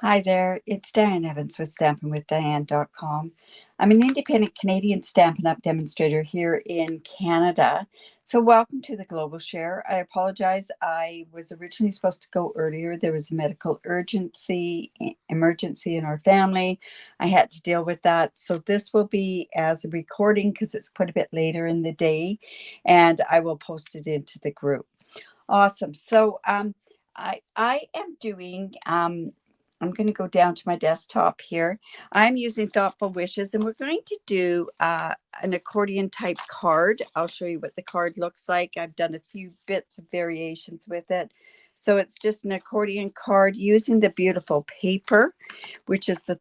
Hi there, it's Diane Evans with stampingwithdiane.com. I'm an independent Canadian Stampin' Up! Demonstrator here in Canada. So welcome to the Global Share. I apologize, I was originally supposed to go earlier. There was a medical emergency in our family. I had to deal with that. So this will be as a recording because it's quite a bit later in the day, and I will post it into the group. Awesome. So I am doing I'm going to go down to my desktop here. I'm using Thoughtful Wishes, and we're going to do an accordion type card. I'll show you what the card looks like. I've done a few bits of variations with it. So it's just an accordion card using the beautiful paper, which is the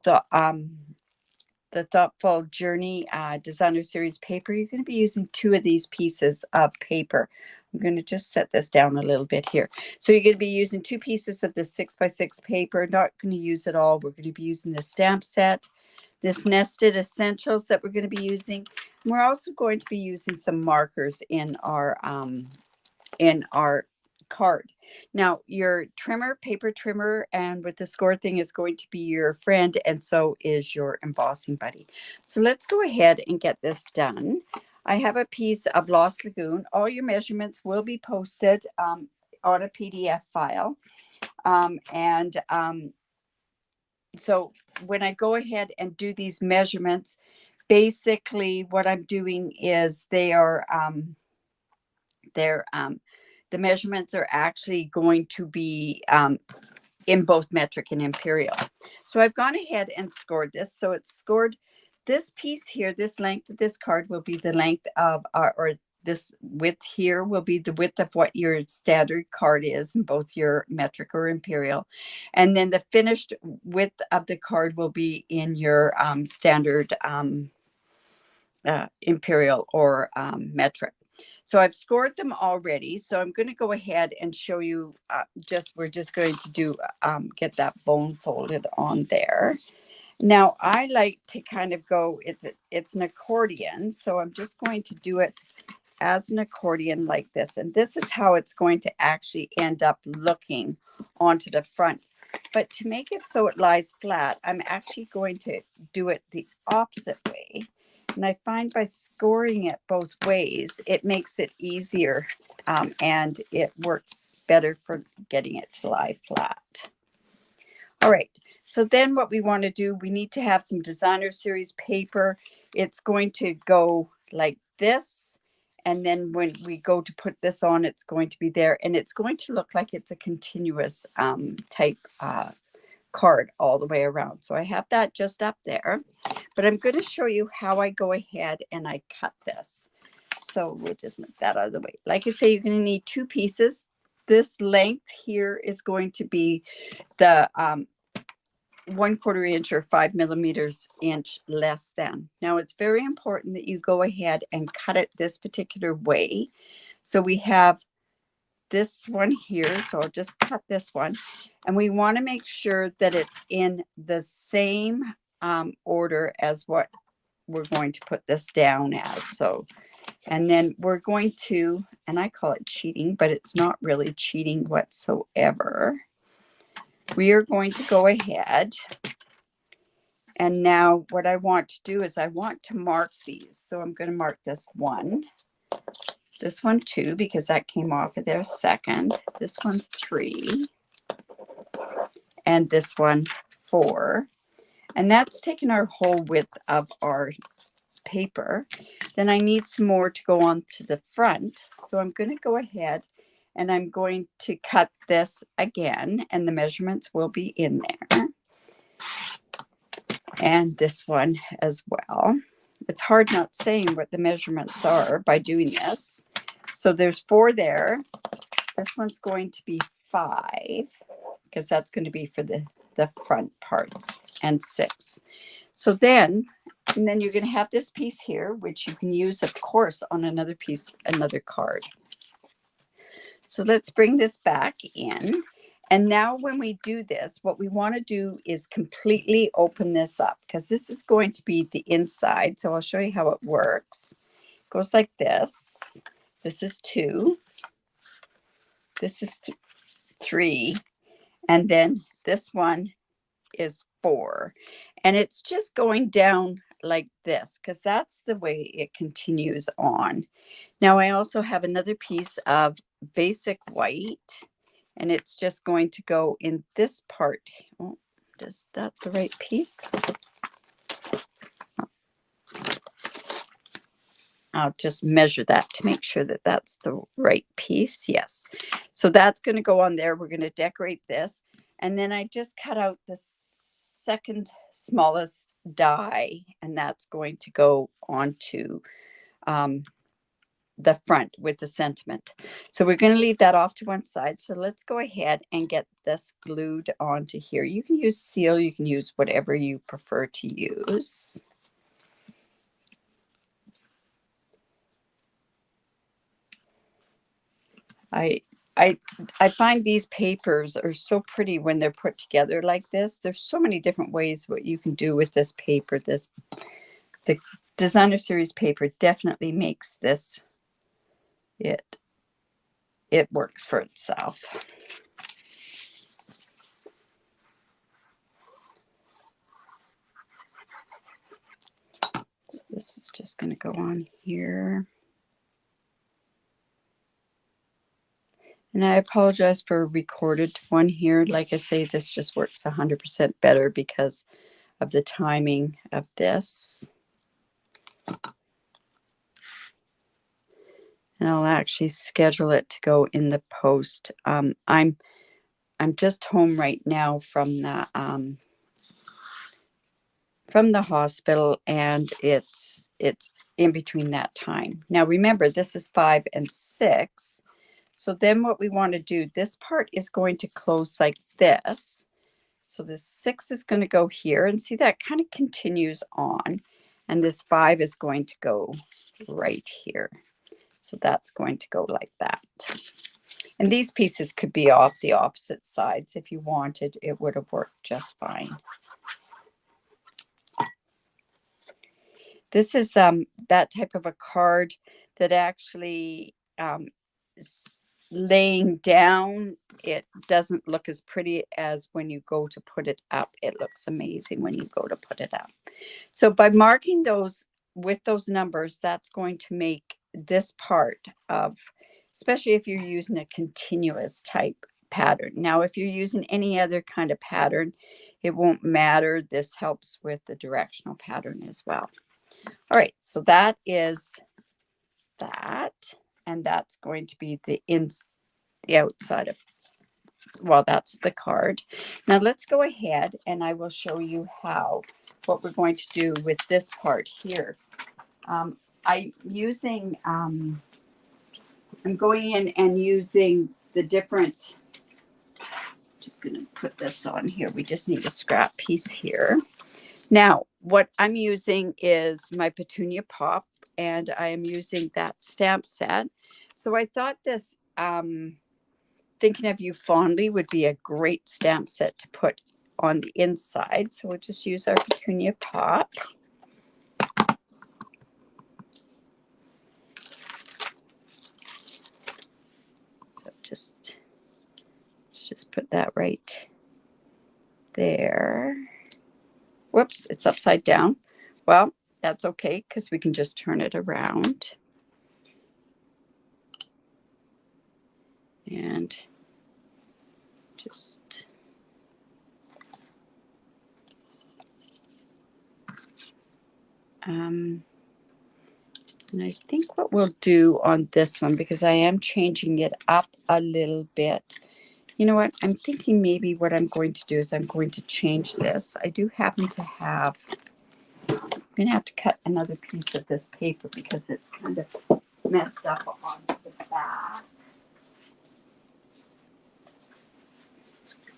Thoughtful Journey Designer Series paper. You're going to be using 2 of these pieces of paper. I'm going to just set this down a little bit here. So you're going to be using 2 pieces of this 6x6 paper. Not going to use it all. We're going to be using the stamp set, this nested essentials that we're going to be using. And we're also going to be using some markers in our card. Now, your trimmer, paper trimmer, and with the score thing is going to be your friend, and so is your embossing buddy. So let's go ahead and get this done. I have a piece of Lost Lagoon. All your measurements will be posted on a PDF file. So when I go ahead and do these measurements, basically what I'm doing is they're the measurements are actually going to be in both metric and imperial. So I've gone ahead and scored this. So it's scored this piece here, this length of this card will be the length of or this width here will be the width of what your standard card is in both your metric or imperial. And then the finished width of the card will be in your standard imperial or metric. So I've scored them already. So I'm going to go ahead and show you we're just going to do, get that bone folded on there. Now I like to kind of go, it's an accordion. So I'm just going to do it as an accordion like this. And this is how it's going to actually end up looking onto the front. But to make it so it lies flat, I'm actually going to do it the opposite way. And I find by scoring it both ways, it makes it easier and it works better for getting it to lie flat. All right, so then what we want to do, we need to have some designer series paper. It's going to go like this. And then when we go to put this on, it's going to be there. And it's going to look like it's a continuous type card all the way around. So I have that just up there, but I'm going to show you how I go ahead and I cut this. So we'll just move that out of the way. Like I say, you're going to need 2 pieces. This length here is going to be the 1/4 inch or 5 millimeters inch less than. Now it's very important that you go ahead and cut it this particular way. So we have this one here. So I'll just cut this one. And we want to make sure that it's in the same order as what we're going to put this down as. So, and then we're going to, and I call it cheating, but it's not really cheating whatsoever. We are going to go ahead. And now what I want to do is I want to mark these. So I'm going to mark this 1. This one 2, because that came off of there second. This one 3. And this one 4. And that's taken our whole width of our paper. Then I need some more to go on to the front. So I'm going to go ahead and I'm going to cut this again. And the measurements will be in there. And this one as well. It's hard not saying what the measurements are by doing this. So there's 4 there. This one's going to be 5 because that's going to be for the front parts, and 6. So then, and then you're going to have this piece here, which you can use, of course, on another piece, another card. So let's bring this back in. And now when we do this, what we want to do is completely open this up because this is going to be the inside. So I'll show you how it works. It goes like this. This is 2. This is 3. And then this one is 4. And it's just going down like this because that's the way it continues on. Now I also have another piece of basic white, and it's just going to go in this part. Oh, is that the right piece? I'll just measure that to make sure that that's the right piece. Yes. So that's going to go on there. We're going to decorate this. And then I just cut out the second smallest die, and that's going to go onto the front with the sentiment. So we're going to leave that off to one side. So let's go ahead and get this glued onto here. You can use seal. You can use whatever you prefer to use. I find these papers are so pretty when they're put together like this. There's so many different ways what you can do with this paper. The designer series paper definitely makes this it works for itself. So this is just going to go on here. And I apologize for a recorded one here. Like I say, this just works 100% better because of the timing of this. And I'll actually schedule it to go in the post. I'm just home right now from the hospital, and it's in between that time. Now remember, this is 5 and 6. So then what we want to do, this part is going to close like this. So this 6 is going to go here, and see that kind of continues on. And this 5 is going to go right here. So that's going to go like that. And these pieces could be off the opposite sides. If you wanted, it would have worked just fine. This is that type of a card that actually laying down, it doesn't look as pretty as when you go to put it up. It looks amazing when you go to put it up. So by marking those with those numbers, that's going to make this part of, especially if you're using a continuous type pattern. Now, if you're using any other kind of pattern, it won't matter. This helps with the directional pattern as well. All right, so that is that, and that's going to be the outside of, well, that's the card. Now let's go ahead and I will show you what we're going to do with this part here. I'm going in and using the different, just going to put this on here. We just need a scrap piece here. Now, what I'm using is my Petunia Pop, and I am using that stamp set. So I thought this Thinking of You Fondly would be a great stamp set to put on the inside. So we'll just use our Petunia Pop. So let's just put that right there. Whoops, it's upside down. Well, that's okay because we can just turn it around. And just and I think what we'll do on this one, because I am changing it up a little bit. You know what? I'm thinking maybe what I'm going to do is I'm going to change this. I do happen to have, I'm going to have to cut another piece of this paper because it's kind of messed up on the back.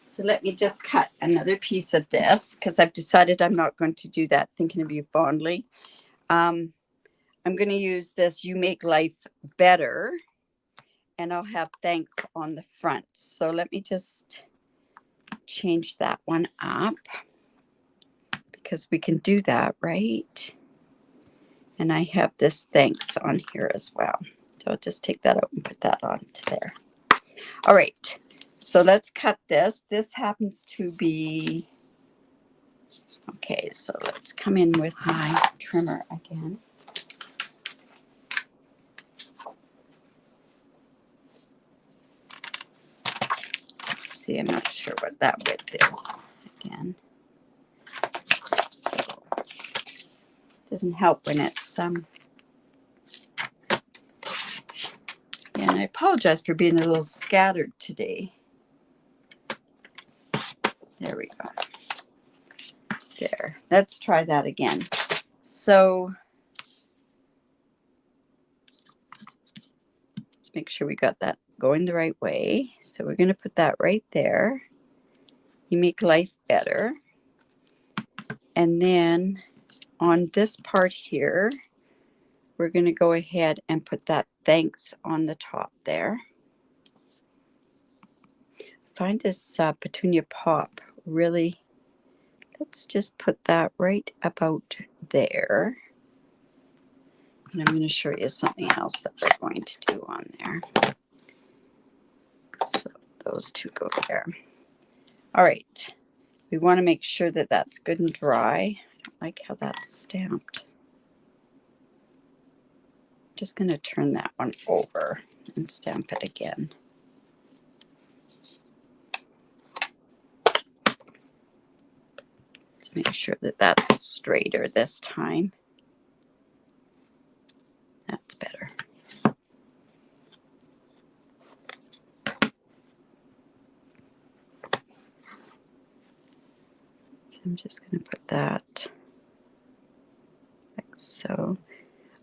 So let me just cut another piece of this because I've decided I'm not going to do that Thinking of You Fondly. I'm going to use this You Make Life Better, and I'll have thanks on the front. So let me just change that one up because we can do that, right? And I have this thanks on here as well. So I'll just take that out and put that on to there. All right. So let's cut this. This happens to be Okay, so let's come in with my trimmer again. Let's see, I'm not sure what that width is again. So it doesn't help when it's and I apologize for being a little scattered today. There we go. There. Let's try that again. So let's make sure we got that going the right way. So we're going to put that right there. You make life better. And then on this part here, we're going to go ahead and put that thanks on the top there. Find this petunia pop really. Let's just put that right about there. And I'm going to show you something else that we're going to do on there. So those two go there. All right. We want to make sure that that's good and dry. I don't like how that's stamped. Just going to turn that one over and stamp it again. Let's make sure that that's straighter this time. That's better. So I'm just going to put that like so.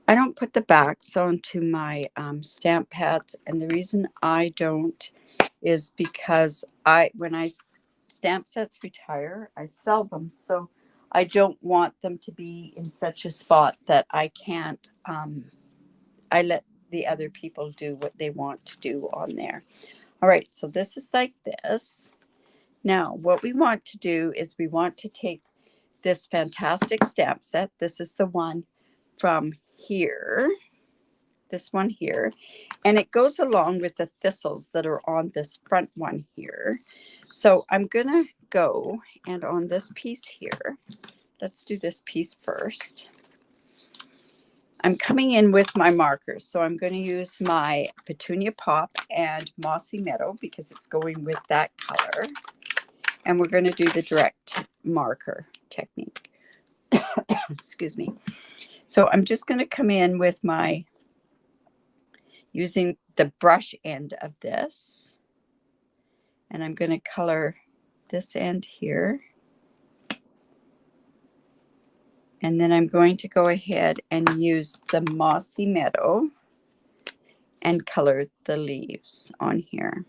I don't put the backs onto my stamp pads, and the reason I don't is because when stamp sets retire, I sell them, so I don't want them to be in such a spot that I can't. I let the other people do what they want to do on there. All right, so this is like this. Now, what we want to do is we want to take this fantastic stamp set. This is the one from here. This one here, and it goes along with the thistles that are on this front one here. So I'm gonna go, and on this piece here, let's do this piece first. I'm coming in with my markers, so I'm going to use my Petunia Pop and Mossy Meadow because it's going with that color, and we're going to do the direct marker technique. Excuse me. So I'm just going to come in with my using the brush end of this, and I'm going to color this end here, and then I'm going to go ahead and use the Mossy Meadow and color the leaves on here.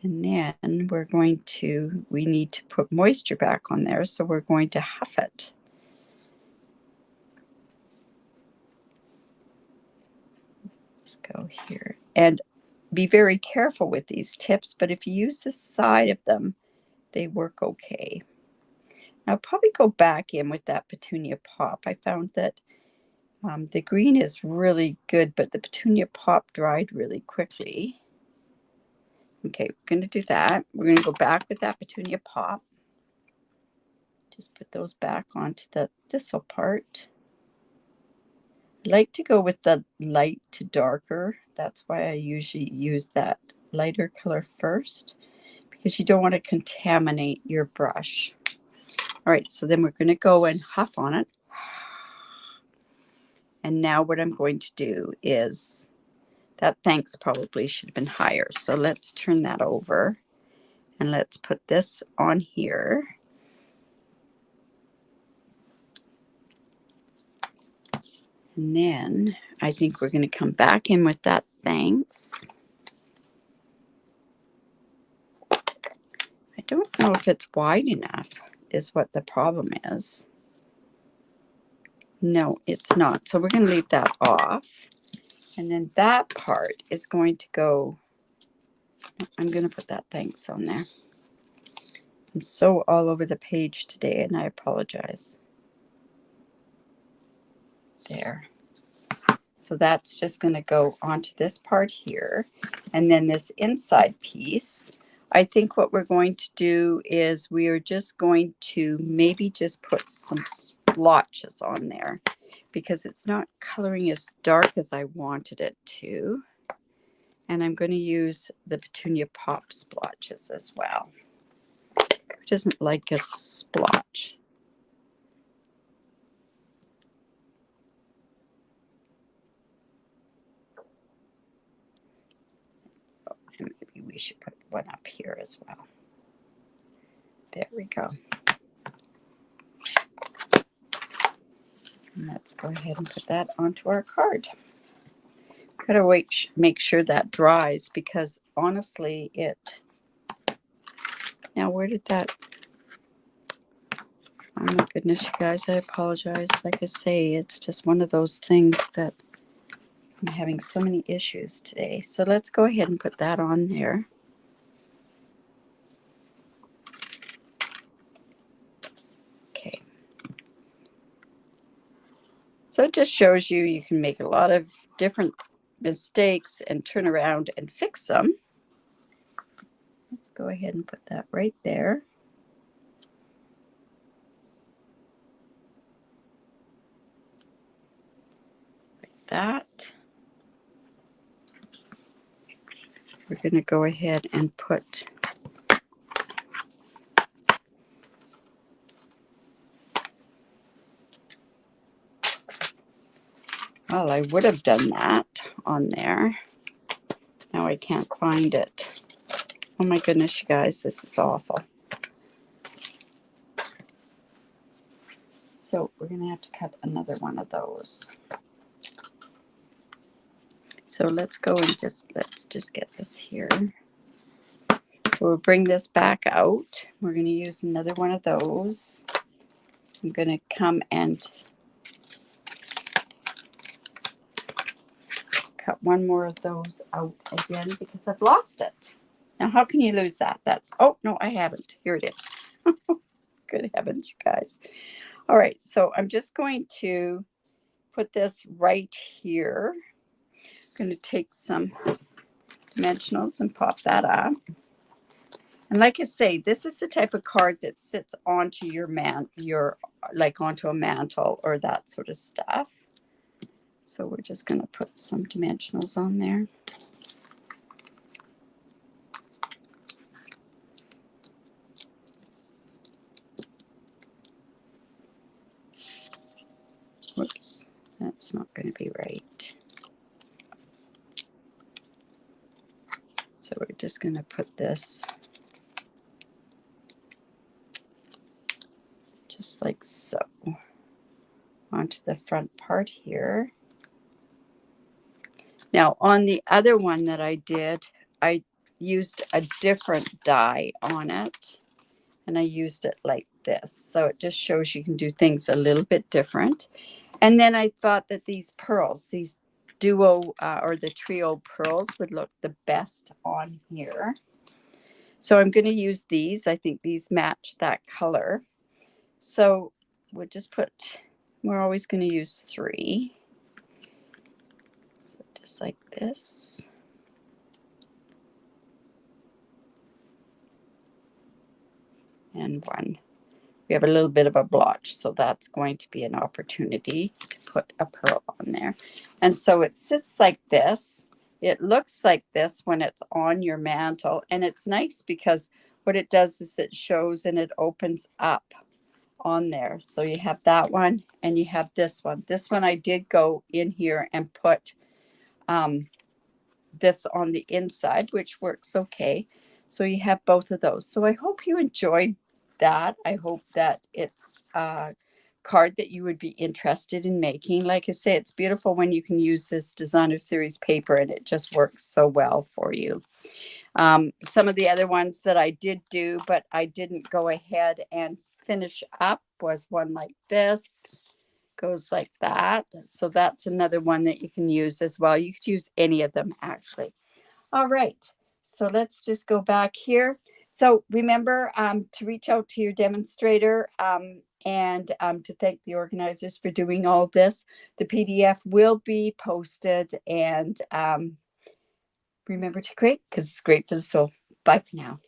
And then we need to put moisture back on there, so we're going to huff it. Let's go here. And be very careful with these tips, but if you use the side of them, they work okay. Now, I'll probably go back in with that Petunia Pop. I found that the green is really good, but the Petunia Pop dried really quickly. Okay, we're going to do that. We're going to go back with that Petunia Pop. Just put those back onto the thistle part. I like to go with the light to darker. That's why I usually use that lighter color first, because you don't want to contaminate your brush. All right, so then we're going to go and huff on it. And now what I'm going to do is, that thanks probably should have been higher. So let's turn that over and let's put this on here. And then I think we're going to come back in with that thanks. I don't know if it's wide enough is what the problem is. No, it's not. So we're going to leave that off. And then that part is going to go, I'm going to put that thanks on there. I'm so all over the page today, and I apologize. There. So that's just going to go onto this part here. And then this inside piece, I think what we're going to do is we are just going to maybe just put some splotches on there because it's not coloring as dark as I wanted it to. And I'm going to use the Petunia Pop splotches as well. Who doesn't like a splotch? Oh, and maybe we should put one up here as well. There we go. And let's go ahead and put that onto our card. Gotta wait, make sure that dries because honestly it, now where did that, oh my goodness, you guys, I apologize. Like I say, it's just one of those things that I'm having so many issues today. So let's go ahead and put that on there. Okay. So it just shows you can make a lot of different mistakes and turn around and fix them. Let's go ahead and put that right there. Like that. We're going to go ahead and put well, I would have done that on there. Now I can't find it. Oh my goodness, you guys, this is awful. So we're going to have to cut another one of those. So let's go and let's just get this here. So we'll bring this back out. We're going to use another one of those. I'm going to come and cut one more of those out again because I've lost it. Now, how can you lose that? That's, oh, no, I haven't. Here it is. Good heavens, you guys. All right, so I'm just going to put this right here. I'm going to take some dimensionals and pop that up. And like I say, this is the type of card that sits onto your like onto a mantle or that sort of stuff. So we're just going to put some dimensionals on there. Whoops, that's not going to be right. So we're just going to put this just like so onto the front part here. Now on the other one that I did, I used a different die on it and I used it like this. So it just shows you can do things a little bit different. And then I thought that these pearls, these duo or the trio pearls would look the best on here. So I'm going to use these. I think these match that color. So we'll just put, we're always going to use 3. So just like this. And 1. We have a little bit of a blotch, so that's going to be an opportunity to put a pearl on there. And so it sits like this. It looks like this when it's on your mantle, and it's nice because what it does is it shows and it opens up on there. So you have that one and you have this one. This one I did go in here and put this on the inside, which works okay. So you have both of those. So I hope you enjoyed that. I hope that it's a card that you would be interested in making. Like I say, it's beautiful when you can use this designer series paper and it just works so well for you. Some of the other ones that I did do, but I didn't go ahead and finish up was one like this. Goes like that. So that's another one that you can use as well. You could use any of them actually. All right. So let's just go back here. So remember to reach out to your demonstrator and to thank the organizers for doing all this. The PDF will be posted and remember to create because it's great for the soul. Bye for now.